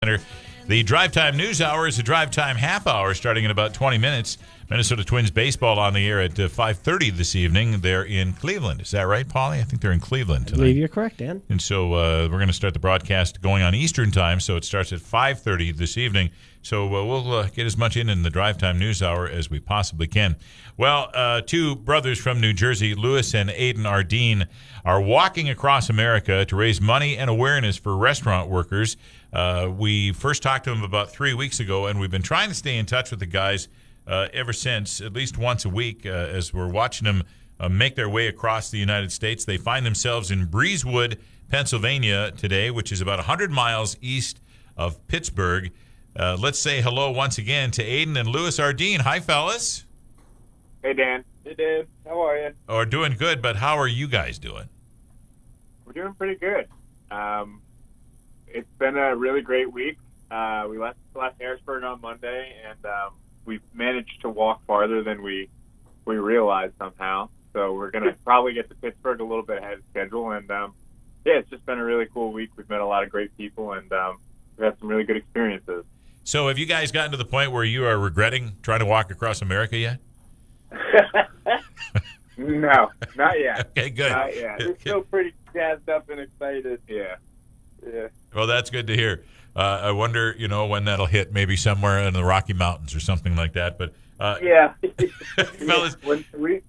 The Drive Time News Hour is a Drive Time half hour starting in about 20 minutes. Minnesota Twins baseball on the air at 5:30 this evening. They're in Cleveland. Is that right, Paulie? I think they're in Cleveland tonight. I believe you're correct, Dan. And so we're going to start the broadcast going on Eastern time, so it starts at 5:30 this evening. So we'll get as much in the Drive Time News Hour as we possibly can. Well, two brothers from New Jersey, Louis and Aident Ardean, are walking across America to raise money and awareness for restaurant workers. We first talked to them about 3 weeks ago, and we've been trying to stay in touch with the guys ever since, at least once a week, as we're watching them make their way across the United States. They find themselves in Breezewood, Pennsylvania today, which is about 100 miles east of Pittsburgh. Let's say hello once again to Aident and Louis Ardean. Hi, fellas. Hey, Dan. Hey, Dan. How are you? Oh, we're doing good, but how are you guys doing? We're doing pretty good. It's been a really great week. We left Harrisburg on Monday, and we've managed to walk farther than we realized somehow. So we're going to probably get to Pittsburgh a little bit ahead of schedule. And, it's just been a really cool week. We've met a lot of great people, and we've had some really good experiences. So have you guys gotten to the point where you are regretting trying to walk across America yet? No, not yet. Okay, good. Not yet. We're still pretty jazzed up and excited. Yeah. Well, that's good to hear. I wonder, when that'll hit, maybe somewhere in the Rocky Mountains or something like that. But Yeah. fellas, When we were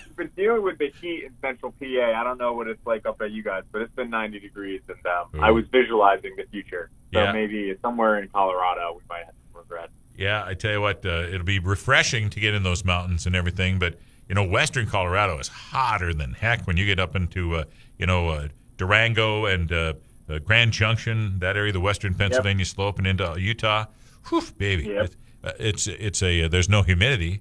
we've been dealing with the heat in central PA. I don't know what it's like up at you guys, but it's been 90 degrees, and I was visualizing the future. So maybe somewhere in Colorado we might have some regrets. Yeah, I tell you what, it'll be refreshing to get in those mountains and everything. But, western Colorado is hotter than heck when you get up into, Durango and Grand Junction, that area, the western Pennsylvania slope, and into Utah. Whew, baby. Yep. It's there's no humidity.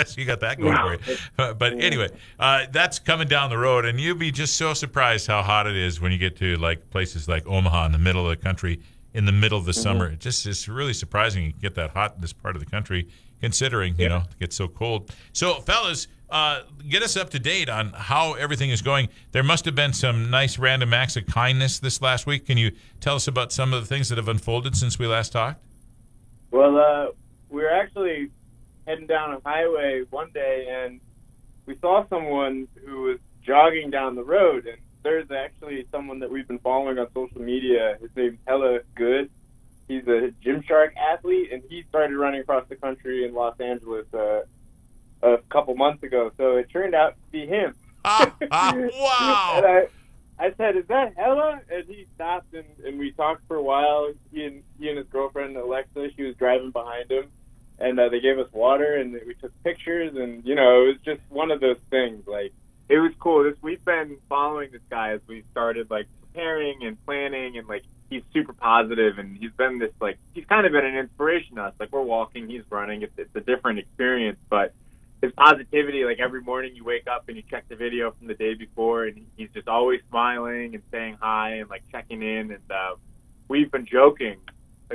So you got that going for you. But anyway, that's coming down the road, and you'll be just so surprised how hot it is when you get to places like Omaha in the middle of the country in the middle of the summer. It's really surprising you get that hot in this part of the country, considering it gets so cold. So, fellas, get us up to date on how everything is going. There must have been some nice random acts of kindness this last week. Can you tell us about some of the things that have unfolded since we last talked? Well, we were actually heading down a highway one day, and we saw someone who was jogging down the road, and there's actually someone that we've been following on social media. His name's Hella Good. He's a Gymshark athlete, and he started running across the country in Los Angeles a couple months ago. So it turned out to be him. Wow! And I said, "Is that Hella?" And he stopped, and we talked for a while. He and his girlfriend Alexa, she was driving behind him, and they gave us water, and we took pictures, and it was just one of those things. It was cool. We've been following this guy as we started preparing and planning, and he's super positive, and he's been this he's kind of been an inspiration to us. We're walking, he's running. It's a different experience, but his positivity, every morning you wake up and you check the video from the day before, and he's just always smiling and saying hi and checking in. And we've been joking,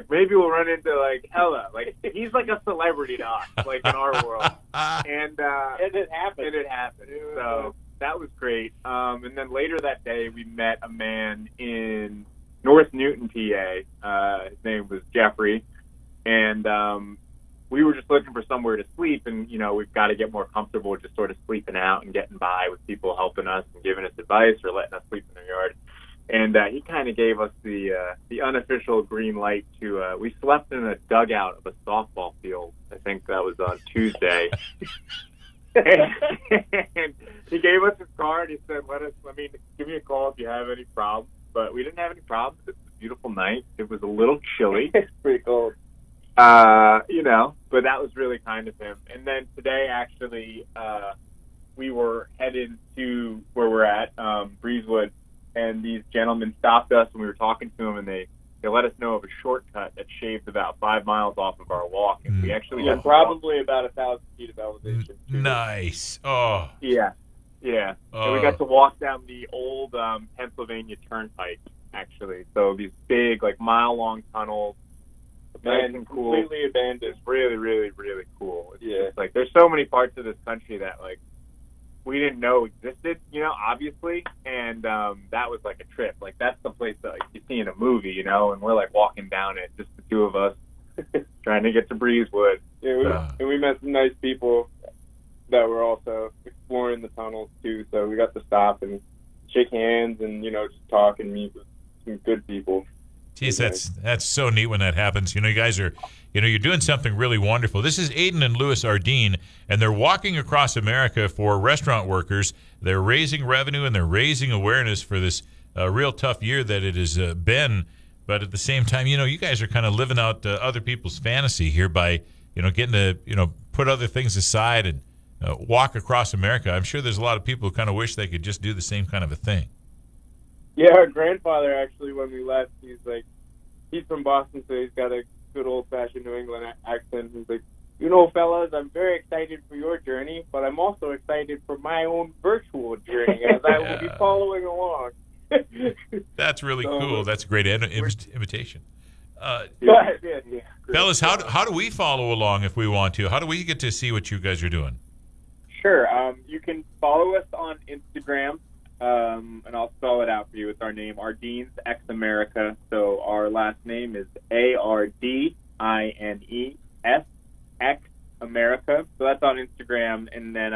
maybe we'll run into Hella. He's a celebrity to us, in our world. And it happened. It happened. So that was great. And then later that day, we met a man in North Newton, PA. His name was Jeffrey, and we were just looking for somewhere to sleep. And we've got to get more comfortable just sort of sleeping out and getting by with people helping us and giving us advice or letting us sleep in their yard. And he kind of gave us the unofficial green light to. We slept in a dugout of a softball field. I think that was on Tuesday. And he gave us his card. He said, give me a call if you have any problems. But we didn't have any problems. It was a beautiful night. It was a little chilly. It's pretty cold. But that was really kind of him. And then today, actually, we were headed to where we're at, Breezewood, and these gentlemen stopped us, and we were talking to them, and they let us know of a shortcut that shaved about 5 miles off of our walk, and we actually got probably about 1,000 feet of elevation. Nice. Oh. Yeah. And we got to walk down the old Pennsylvania Turnpike, actually. So these big, mile-long tunnels. Nice and cool. Completely abandoned. It's really, really, really cool. It's just, there's so many parts of this country that, we didn't know existed, obviously. And that was like a trip. Like, that's the place that you see in a movie, and we're like walking down it, just the two of us, trying to get to Breezewood. Yeah, and we met some nice people that were also exploring the tunnels too. So we got to stop and shake hands and just talk and meet with some good people. Geez, that's so neat when that happens. You guys are, you're doing something really wonderful. This is Aident and Louis Ardean, and they're walking across America for restaurant workers. They're raising revenue and they're raising awareness for this real tough year that it has been. But at the same time, you guys are kind of living out other people's fantasy here by, getting to, put other things aside and walk across America. I'm sure there's a lot of people who kind of wish they could just do the same kind of a thing. Yeah, our grandfather, actually, when we left, he's from Boston, so he's got a good old-fashioned New England accent. He's like, fellas, I'm very excited for your journey, but I'm also excited for my own virtual journey as I will be following along. That's really cool. That's a great invitation. Yeah. Fellas, how do we follow along if we want to? How do we get to see what you guys are doing? Sure. You can follow us on Instagram. And I'll spell it out for you. It's our name, Ardean's X America. So our last name is ARDINES X America. So that's on Instagram. And then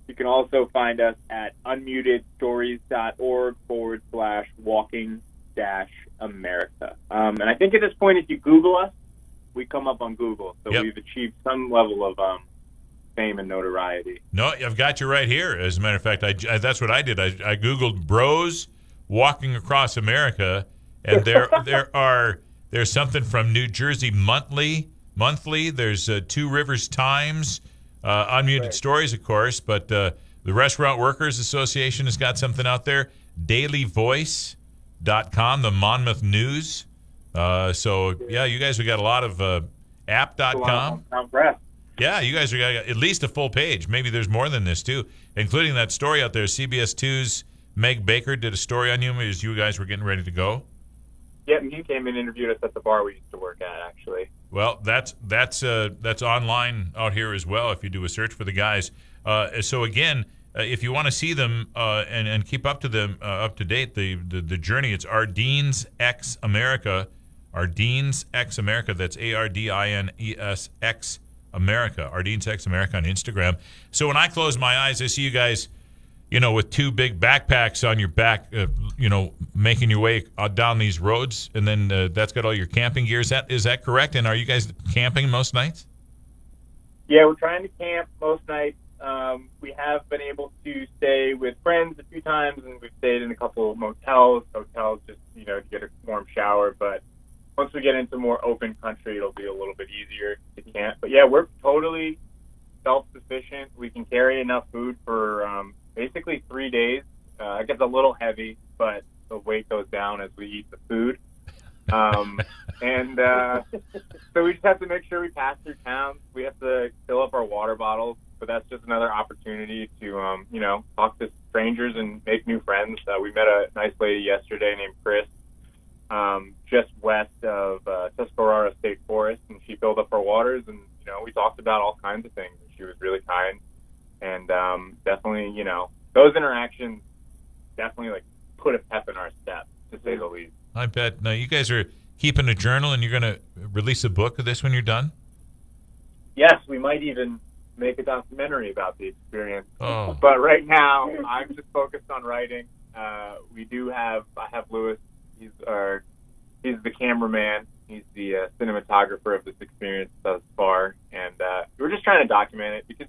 you can also find us at unmutedstories.org/walking-America. And I think at this point, if you Google us, we come up on Google. So We've achieved some level of fame and notoriety. No, I've got you right here. As a matter of fact, that's what I did. I Googled bros walking across America, and there's something from New Jersey Monthly. There's Two Rivers Times, Unmuted Stories, of course, but the Restaurant Workers Association has got something out there. DailyVoice.com, the Monmouth News. So you guys have got a lot of app.com. Yeah, you guys are got at least a full page. Maybe there's more than this, too, including that story out there. CBS 2's Meg Baker did a story on you as you guys were getting ready to go. Yeah, and he came and interviewed us at the bar we used to work at, actually. Well, that's online out here as well if you do a search for the guys. So, again, if you want to see them and keep up to them, up to date, the journey, it's Ardean's X America. Ardean's X America. That's ARDINES X America, Ardean's X America on Instagram. So when I close my eyes, I see you guys, with two big backpacks on your back, making your way down these roads, and then that's got all your camping gear. Is that correct? And are you guys camping most nights? Yeah, we're trying to camp most nights. We have been able to stay with friends a few times, and we've stayed in a couple of hotels just, to get a warm shower, but once we get into more open country, it'll be a little bit easier to camp. But yeah, we're totally self-sufficient. We can carry enough food for basically 3 days. It gets a little heavy, but the weight goes down as we eat the food. So we just have to make sure we pass through towns. We have to fill up our water bottles, but that's just another opportunity to, talk to strangers and make new friends. We met a nice lady yesterday named Chris, just west of Tuscarora State Forest, and she filled up our waters, and we talked about all kinds of things. She was really kind, and definitely, those interactions definitely put a pep in our step, to say the least. I bet. Now you guys are keeping a journal, and you're going to release a book of this when you're done. Yes, we might even make a documentary about the experience. Oh. But right now, I'm just focused on writing. I have Louis. He's the cameraman. He's the cinematographer of this experience thus far, and we're just trying to document it because,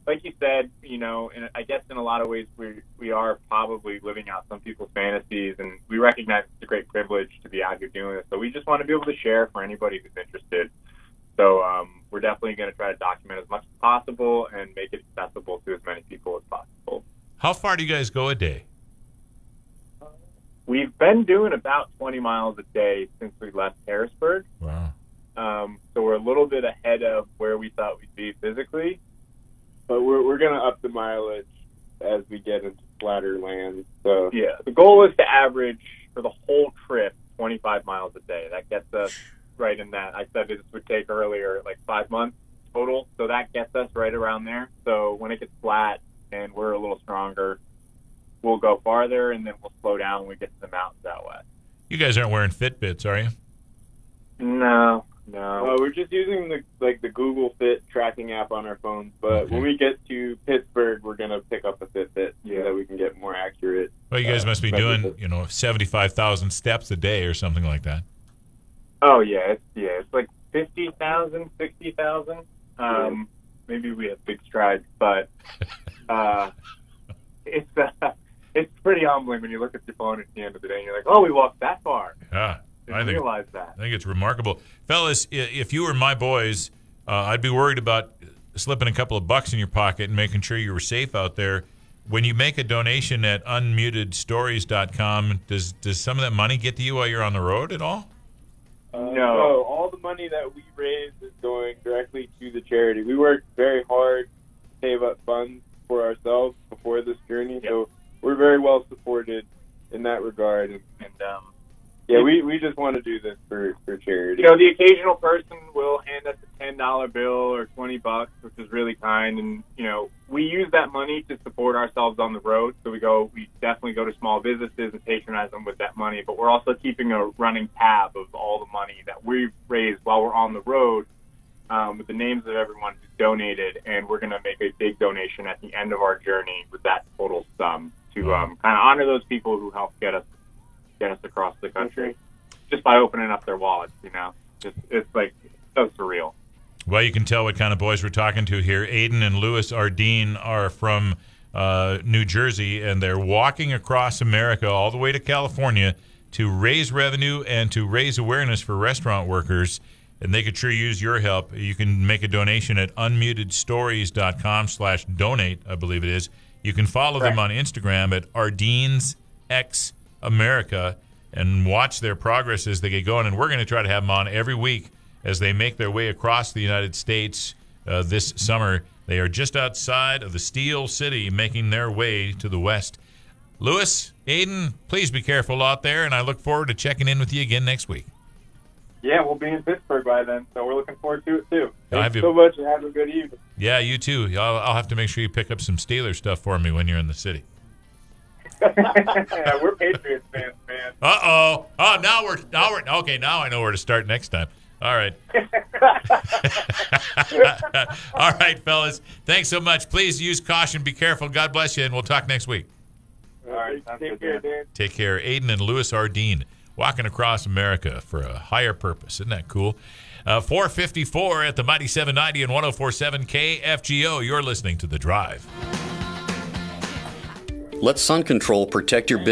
like you said, and I guess in a lot of ways we are probably living out some people's fantasies, and we recognize it's a great privilege to be out here doing this. So we just want to be able to share for anybody who's interested. So we're definitely going to try to document as much as possible and make it accessible to as many people as possible. How far do you guys go a day? We've been doing about 20 miles a day since we left Harrisburg. Wow. So we're a little bit ahead of where we thought we'd be physically. But we're going to up the mileage as we get into flatter land. So yeah, the goal is to average for the whole trip 25 miles a day. That gets us right in that. I said this would take earlier 5 months total. So that gets us right around there. So when it gets flat and guys aren't wearing Fitbits, are you? No. We're just using the Google Fit tracking app on our phones. But when we get to Pittsburgh, we're gonna pick up a Fitbit so that we can get more accurate. Well, you guys must be doing 75,000 steps a day or something like that. Oh yeah, it's like 50,000, 60,000. Maybe we have big strides, but it's pretty humbling when you look at your phone at the end of the day and you're like, oh, we walked that far. Yeah. I realize that. I think it's remarkable. Fellas, if you were my boys, I'd be worried about slipping a couple of bucks in your pocket and making sure you were safe out there. When you make a donation at unmutedstories.com, does some of that money get to you while you're on the road at all? No. All the money that we raise is going directly to the charity. We worked very hard to save up funds for ourselves before this journey, so we're very well supported in that regard. And we just want to do this for charity. The occasional person will hand us a $10 bill or $20, which is really kind, and we use that money to support ourselves on the road. So we definitely go to small businesses and patronize them with that money, but we're also keeping a running tab of all the money that we've raised while we're on the road, with the names of everyone who's donated, and we're going to make a big donation at the end of our journey with that total sum to kind of honor those people who helped get us across the country just by opening up their wallets. It's like so surreal. Well, you can tell what kind of boys we're talking to here. Aident and Louis Ardean are from New Jersey, and they're walking across America all the way to California to raise revenue and to raise awareness for restaurant workers. And they could sure use your help. You can make a donation at unmutedstories.com/donate, I believe it is. You can follow them on Instagram at Ardean's X America and watch their progress as they get going. And we're going to try to have them on every week as they make their way across the United States this summer. They are just outside of the Steel City, making their way to the west. Louis, Aident, please be careful out there, and I look forward to checking in with you again next week. Yeah, we'll be in Pittsburgh by then, so we're looking forward to it, too. Thanks so much, and have a good evening. Yeah, you too. I'll have to make sure you pick up some Steelers stuff for me when you're in the city. Yeah, we're Patriots fans, man. Uh-oh. Oh, now we're okay, now I know where to start next time. All right. All right, fellas. Thanks so much. Please use caution. Be careful. God bless you, and we'll talk next week. All right. Take care, Dan. Take care. Aident and Louis Ardean walking across America for a higher purpose. Isn't that cool? 4:54 at the Mighty 790 and 104.7 KFGO. You're listening to The Drive. Let Sun Control protect your business.